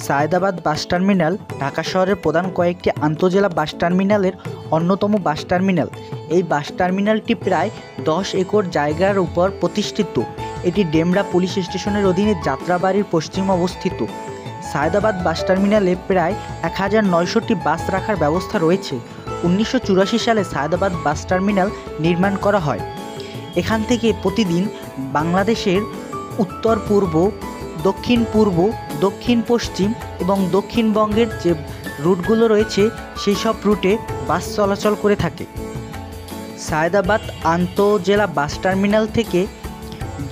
Sayedabad bus terminal Dhaka শহরের প্রধান কয়েকটি আন্তঃজেলা বাস টার্মিনালের অন্যতম বাস টার্মিনাল। এই বাস টার্মিনালটি প্রায় 10 একর জায়গার উপর প্রতিষ্ঠিত। এটি ডেমরা পুলিশ স্টেশনের অধীনে যাত্রাবাড়ির পশ্চিমে অবস্থিত। সায়েদাবাদ বাস টার্মিনালে প্রায় 1900টি বাস রাখার ব্যবস্থা রয়েছে। 1984 সালে সায়েদাবাদ বাস টার্মিনাল নির্মাণ করা হয়। এখান থেকে প্রতিদিন বাংলাদেশের উত্তর পূর্ব, দক্ষিণ পূর্ব, দক্ষিণ পশ্চিম এবং দক্ষিণবঙ্গের যে রুটগুলো রয়েছে সেই সব রুটে বাস চলাচল করে থাকে। সায়েদাবাদ আন্তঃজেলা বাস টার্মিনাল থেকে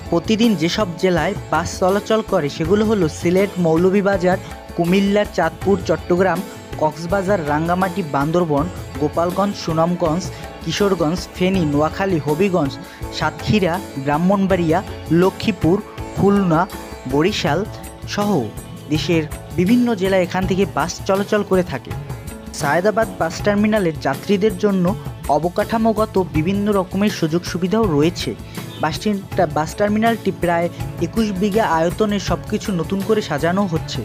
প্রতিদিন যেসব জেলায় বাস চলাচল করে সেগুলো হলো সিলেট, মৌলভীবাজার, কুমিল্লা, চাঁদপুর, চট্টগ্রাম, কক্সবাজার, রাঙ্গামাটি, বান্দরবন, গোপালগঞ্জ, সুনামগঞ্জ, কিশোরগঞ্জ, ফেনী, নোয়াখালী, হবিগঞ্জ, সাতক্ষীরা, ব্রাহ্মণবাড়িয়া, লক্ষ্মীপুর, খুলনা, বরিশাল সহ দেশের বিভিন্ন জেলায় এখান থেকে বাস চলাচল করে থাকে। সায়েদাবাদ বাস টার্মিনালের যাত্রীদের জন্য অবকাঠামোগত বিভিন্ন রকমের সুযোগ সুবিধাও রয়েছে। বাস টার্মিনালটি প্রায় 21 বিঘা আয়তনে সব কিছু নতুন করে সাজানো হচ্ছে।